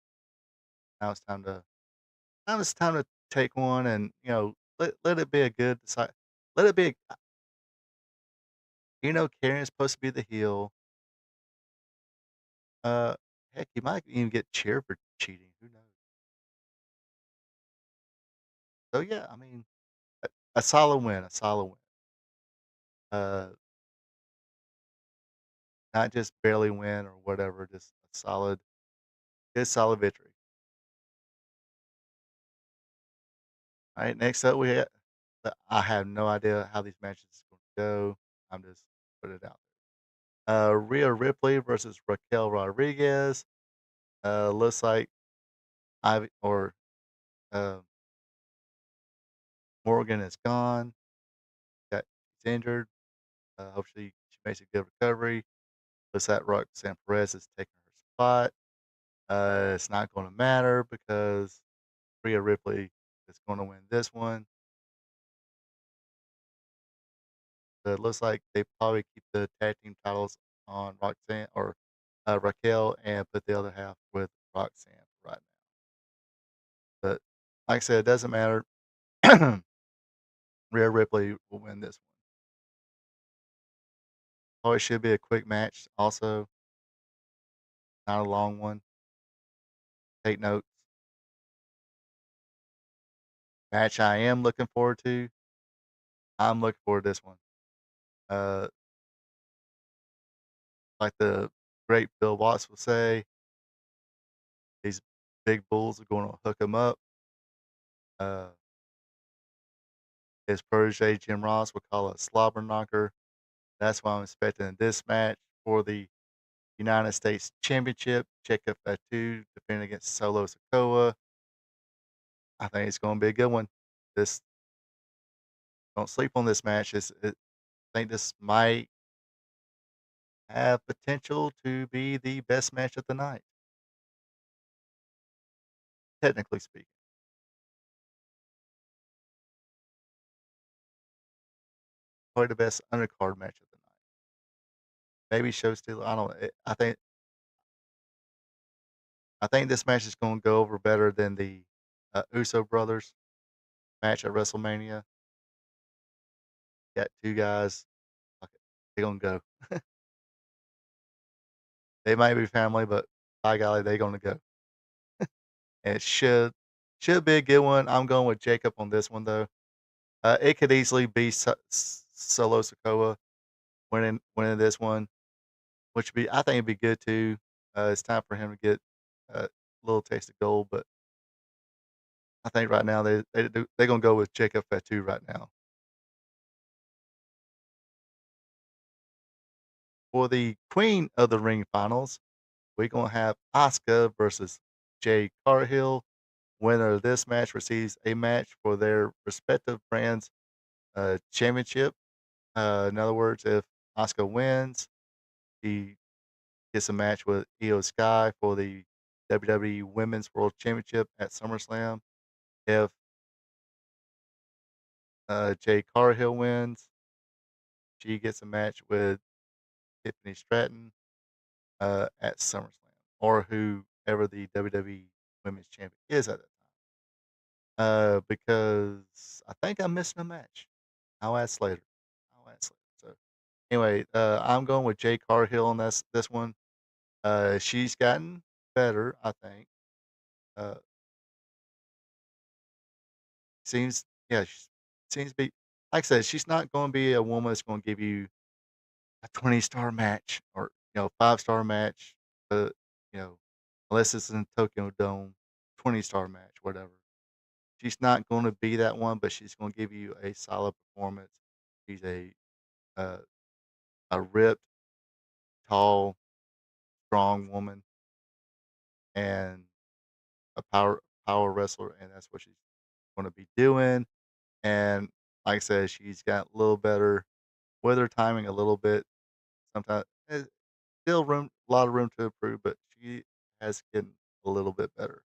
Now it's time to Now it's time to take one and, let it be a good let it be Karrion's supposed to be the heel. Uh, Heck, he might even get cheered for cheating, who knows? So, yeah, I mean, a solid win, a solid win. Uh, Not just barely win or whatever, just a solid victory. Alright, next up, we have I have no idea how these matches gonna go. I'm just put it out. Rhea Ripley versus Raquel Rodriguez. Looks like Ivy or, uh, Morgan is gone. She's injured. Hopefully, she makes a good recovery. Looks like Roxanne Perez is taking her spot. It's not gonna matter because Rhea Ripley is gonna win this one. So it looks like they probably keep the tag team titles on Roxanne or, Raquel and put the other half with Roxanne right now. But like I said, it doesn't matter. Rhea Ripley will win this one. Oh, it should be a quick match also, not a long one. Take notes. Match I am looking forward to. I'm looking forward to this one. Uh, like the great Bill Watts will say, these big bulls are going to hook him up. Uh, his protege Jim Ross will call it a slobber knocker. That's why I'm expecting this match for the United States Championship. Jacob Fatu defending against Solo Sikoa. I think it's going to be a good one. This Don't sleep on this match. I think this might have potential to be the best match of the night, technically speaking. Probably the best undercard match of the night. Maybe show stealer. I don't. I think this match is going to go over better than the Uso brothers match at WrestleMania. Got two guys. Fuck it, they're gonna go. They might be family, but by golly, they're gonna go. And it should be a good one. I'm going with Jacob on this one though. It could easily be Solo Sokoa winning this one, which would be I think it'd be good too. It's time for him to get a little taste of gold, but I think right now they're gonna go with Jacob Fatu right now. For the Queen of the Ring finals, we're gonna have Asuka versus Jade Cargill. Winner of this match receives a match for their respective brands championship. In other words, if Asuka wins, he gets a match with Io Sky for the WWE Women's World Championship at SummerSlam. If Jade Cargill wins, she gets a match with Tiffany Stratton at SummerSlam, or whoever the WWE Women's Champion is at that time. Because I think I'm missing a match. I'll ask later. I'll ask later. So anyway, I'm going with Jay Cargill on this one. She's gotten better, I think. Uh, seems yeah, she seems to be like I said, she's not going to be a woman that's going to give you a 20-star match or 5-star match. Uh, you know, unless it's in Tokyo Dome, 20-star match, whatever. She's not going to be that one, but she's going to give you a solid performance. She's uh, a ripped, tall, strong woman and a power wrestler, and that's what she's going to be doing. And like I said, she's got a little better with her timing a little bit. Sometimes still a lot of room to improve, but she has getting a little bit better.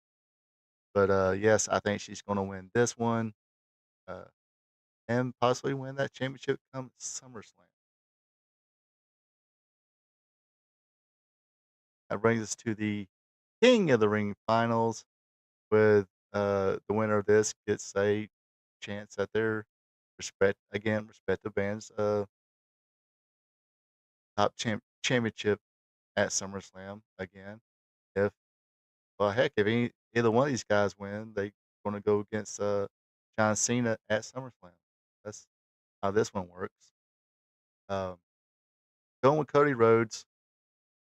But, yes, I think she's gonna win this one, uh, and possibly win that championship come SummerSlam. That brings us to the King of the Ring finals with, the winner of this gets a chance at their respective bands, top championship at SummerSlam again. If well, heck, if either one of these guys win, they gonna go against, John Cena at SummerSlam. That's how this one works. Um, going with Cody Rhodes.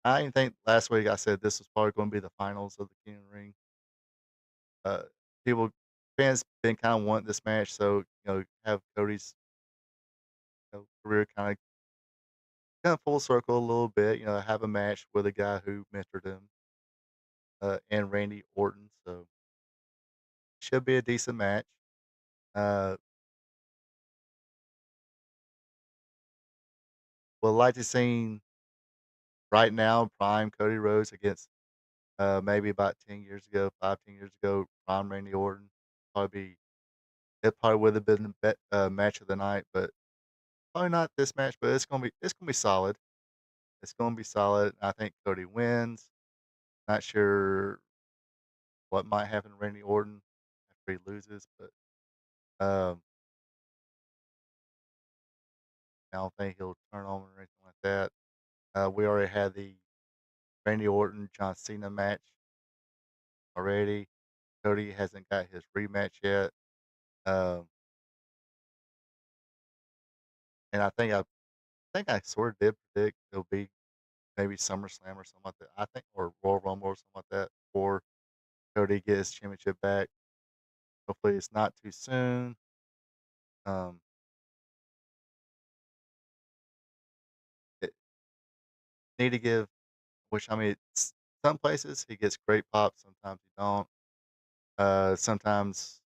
I didn't think last week I said this was probably gonna be the finals of the King of the Ring. Uh, people fans been kinda wanting this match, so, have Cody's, career kinda full circle a little bit, have a match with a guy who mentored him, and Randy Orton, so should be a decent match. Uh, would like to see right now prime Cody Rhodes against, maybe about 10 years ago, 5, 10 years ago, prime Randy Orton. Probably be it probably would have been the match of the night, but probably not this match, but it's gonna be solid. It's gonna be solid. I think Cody wins. Not sure what might happen to Randy Orton after he loses, but, um, I don't think he'll turn on or anything like that. We already had the Randy Orton John Cena match already. Cody hasn't got his rematch yet. Um, and I think I sort of did predict it'll be maybe SummerSlam or something like that. I think or Royal Rumble or something like that before Cody gets his championship back. Hopefully it's not too soon. Um, it, need to give which I mean some places he gets great pops, sometimes he don't. Sometimes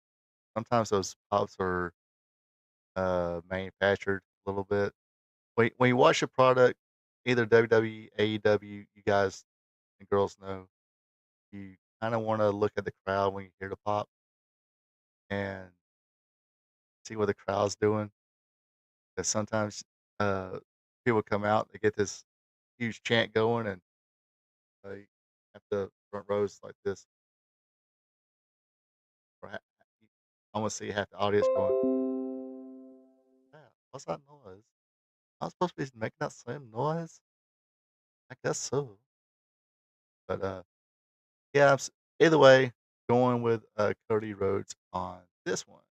those pops are manufactured a little bit. When you watch a product, either WWE, AEW, you guys and girls know, you kinda wanna look at the crowd when you hear the pop and see what the crowd's doing. 'Cause sometimes, uh, people come out, they get this huge chant going, and they have the front rows like this, or I almost see half the audience going, "Yeah, what's that noise? I'm supposed to be making that same noise? I guess so." But, yeah, either way, going with, Cody Rhodes on this one.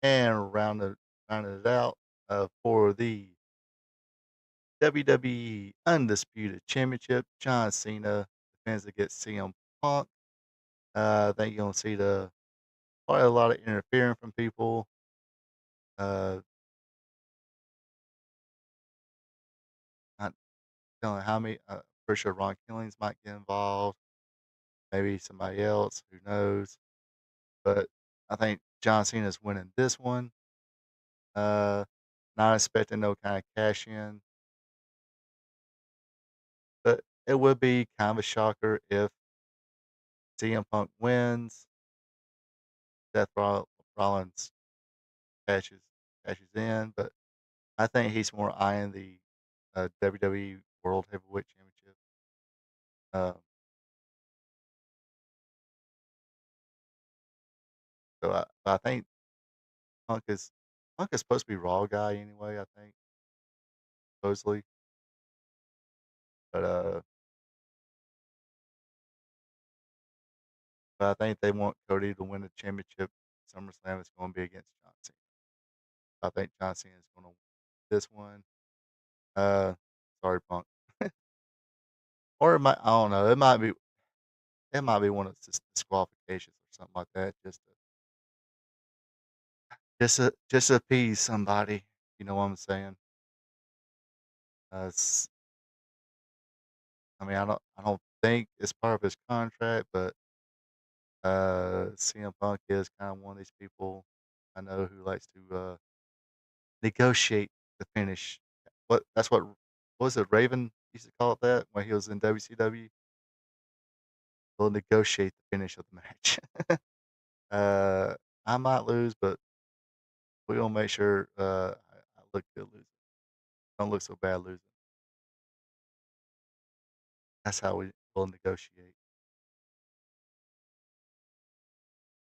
And rounding it out, for the WWE Undisputed Championship, John Cena defends against CM Punk. I think you're gonna see the probably a lot of interfering from people. Uh, not telling how many. Pretty sure Ron Killings might get involved. Maybe somebody else. Who knows? But I think John Cena's winning this one. Uh, not expecting no kind of cash in, but it would be kind of a shocker if CM Punk wins. Rollins cashes cashes in, but I think he's more eyeing the, WWE World Heavyweight Championship. So I think Punk is supposed to be Raw guy anyway, I think, supposedly, but, I think they want Cody to win the championship. SummerSlam is gonna be against John Cena. I think John Cena is gonna win this one. Uh, sorry, Punk. Or it might I don't know, it might be one of the disqualifications or something like that just to appease somebody, you know what I'm saying? It's I mean, I don't think it's part of his contract, but, CM Punk is kinda one of these people I know who likes to, negotiate the finish. what was it, Raven used to call it that when he was in WCW? We'll negotiate the finish of the match. Uh, I might lose, but we gonna make sure, I look good losing. Don't look so bad losing. That's how we will negotiate.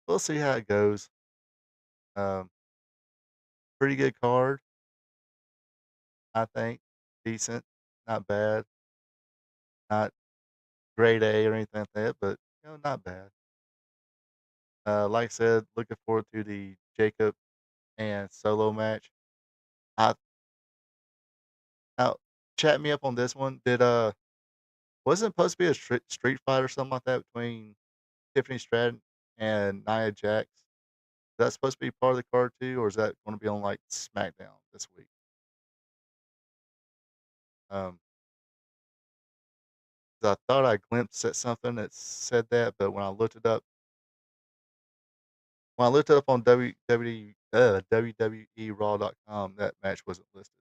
We'll see how it goes. Um, Pretty good card, I think. Decent, not bad, not grade A or anything like that, but, not bad. Like I said, looking forward to the Jacob and Solo match. I Now, chat me up on this one. Wasn't it supposed to be a street fight or something like that between Tiffany Stratton and Nia Jax? Is that supposed to be part of the card too, or is that gonna be on, like, SmackDown this week? Um, 'Cause I thought I glimpsed at something that said that, but when I looked it up on WWE that match wasn't listed.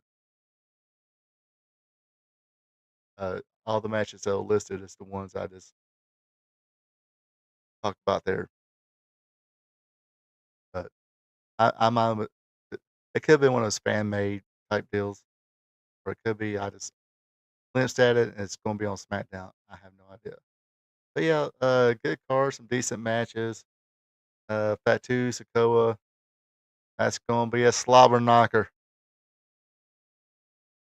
All the matches that are listed is the ones I just talked about there, but I might have it could've been one of those fan made type deals, or it could be I just glanced at it and it's gonna be on SmackDown. I have no idea. But yeah, good card, some decent matches. Fatu Sikoa, that's gonna be a slobber knocker.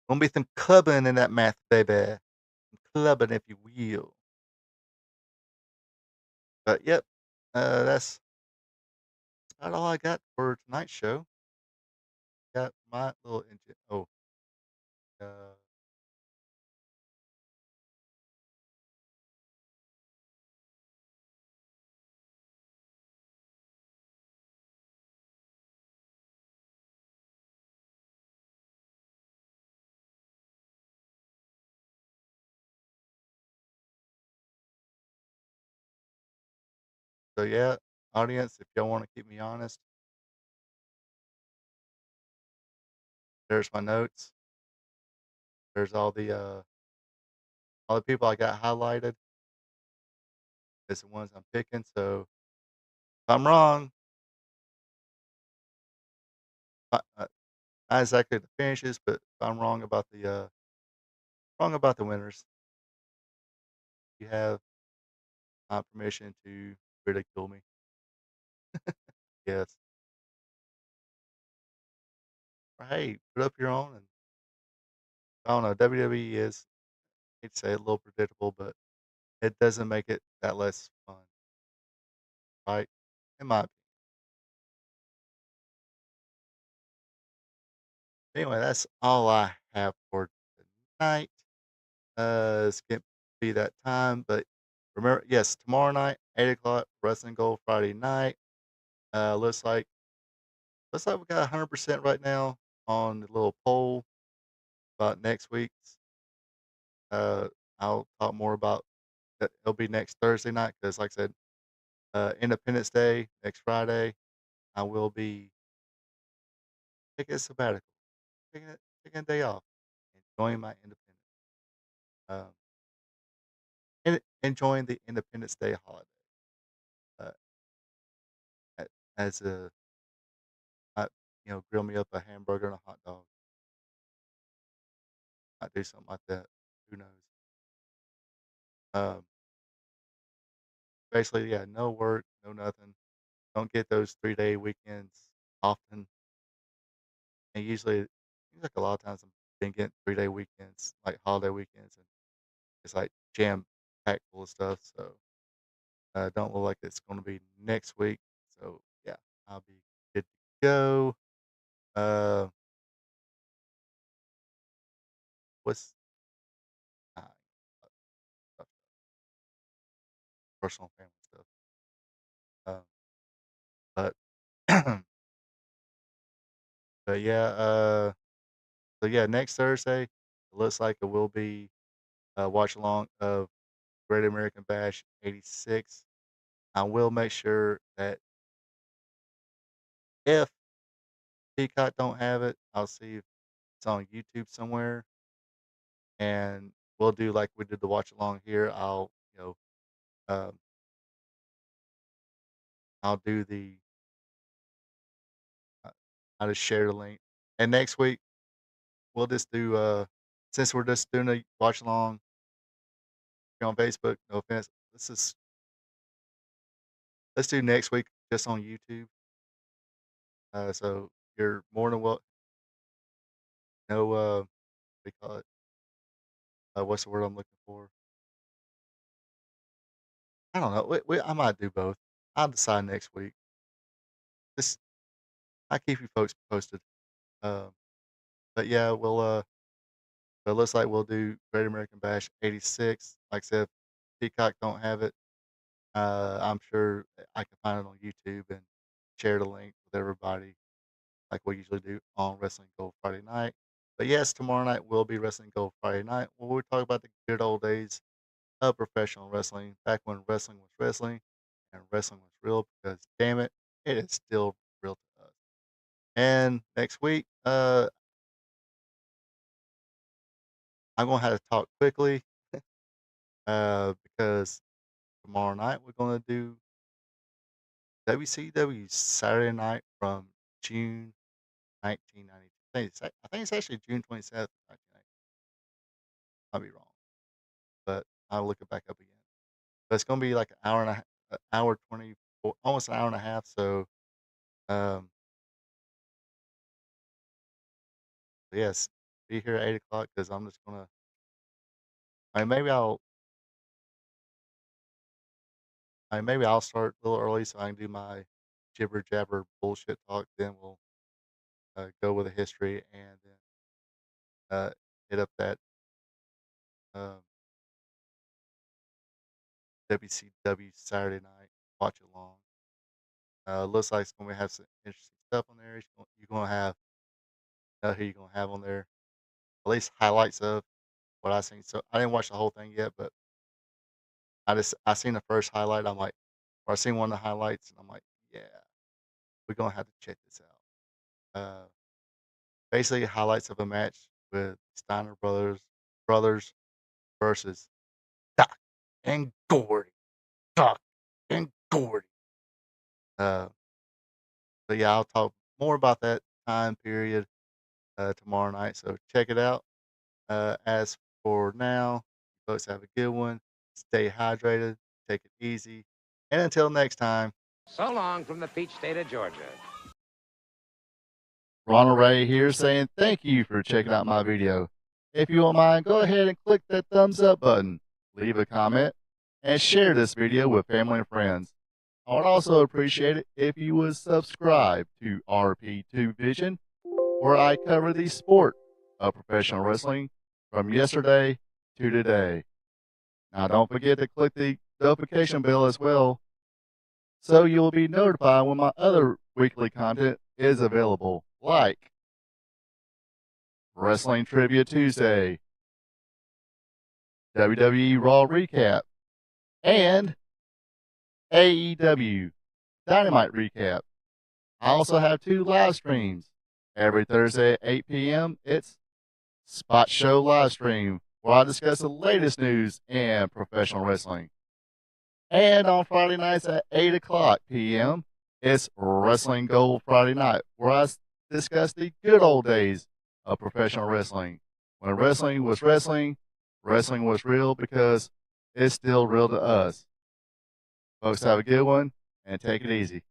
Gonna be some clubbing in that match, baby. Clubbing, if you will. But yep, that's about all I got for tonight's show. Got my little uh, so yeah, audience, if y'all want to keep me honest, there's my notes. There's all the people I got highlighted. It's the ones I'm picking. So if I'm wrong, not exactly the finishes, but if I'm wrong about the winners, you have my permission to ridicule me. Yes. Or hey, put up your own. And I don't know. WWE is, I hate to say it, a little predictable, but it doesn't make it that less fun, right? In my opinion. Anyway, that's all I have for tonight. It's gonna be that time, but remember, yes, tomorrow night, 8 o'clock, Wrestling Gold Friday night. Uh, looks like looks like we got 100% right now on the little poll about next week's. Uh, I'll talk more about that. It'll be next Thursday night because, like I said, Independence Day next Friday. I will be taking a sabbatical, taking a day off, enjoying my independence, um, and enjoying the Independence Day holiday. Uh, a- as a, I, grill me up a hamburger and a hot dog. Might do something like that. Who knows? Um, Basically, yeah, no work, no nothing. Don't get those 3-day weekends often. And usually, seems like a lot of times I'm been getting 3-day weekends, like holiday weekends, and it's like jam packed full of stuff. So don't look like it's going to be next week. So yeah, I'll be good to go. Uh, what's uh, uh, personal family stuff? Uh, but but yeah, so yeah, next Thursday, it looks like it will be watch along of Great American Bash '86. I will make sure that if Peacock don't have it, I'll see It's on YouTube somewhere, and we'll do like we did the watch along here. Um, I'll do uh, I'll just share the link. And next week we'll just do since we're just doing a watch along here on Facebook. No offense. Let's do next week just on YouTube. So you're more than well. No, what do you call it? What's the word I'm looking for? I don't know. I might do both. I'll decide next week. Just I keep you folks posted. Um, but yeah, but it looks like we'll do Great American Bash '86. Like I said, if Peacock don't have it, I'm sure I can find it on YouTube and share the link with everybody, like we usually do on Wrestling Gold Friday night. But yes, tomorrow night will be Wrestling Gold Friday night, where we talk about the good old days of professional wrestling, back when wrestling was wrestling and wrestling was real. Because damn it, it is still real to us. And next week, I'm gonna have to talk quickly, because tomorrow night we're gonna do WCW Saturday Night from June 1992. I think it's actually June 27th, 1990. Might be wrong, but I'll look it back up again. But it's gonna be like an hour and an hour 24, almost an hour and a half. So, um, yes, be here at 8 o'clock because I'm just gonna. I mean, maybe I'll start a little early so I can do my jibber jabber bullshit talk. Then we'll go with the history and then hit up that um, WCW Saturday night watch along. Looks like it's gonna have some interesting stuff on there. You're gonna have who you're gonna have on there. At least highlights of what I seen. So I didn't watch the whole thing yet, but I seen the first highlight. I'm like, or I seen one of the highlights, and I'm like, yeah, we're gonna have to check this out. Basically, highlights of a match with Steiner brothers versus Doc and Gordy. Doc and Gordy. Uh, but yeah, I'll talk more about that time period tomorrow night. So check it out. As for now, you folks have a good one. Stay hydrated. Take it easy. And until next time. So long from the peach state of Georgia. Ronald Ray here saying thank you for checking out my video. If you don't mind, go ahead and click that thumbs up button, leave a comment, and share this video with family and friends. I would also appreciate it if you would subscribe to RP2 Vision, where I cover the sport of professional wrestling from yesterday to today. Now, don't forget to click the notification bell as well, so you'll be notified when my other weekly content is available, like Wrestling Trivia Tuesday, WWE Raw Recap, and AEW Dynamite Recap. I also have 2 live streams. Every Thursday at 8 p.m., it's Spot Show Live Stream, where I discuss the latest news in professional wrestling. And on Friday nights at 8 o'clock p.m., it's Wrestling Gold Friday Night, where I discuss the good old days of professional wrestling. When wrestling was wrestling, wrestling was real because it's still real to us. Folks, have a good one and take it easy.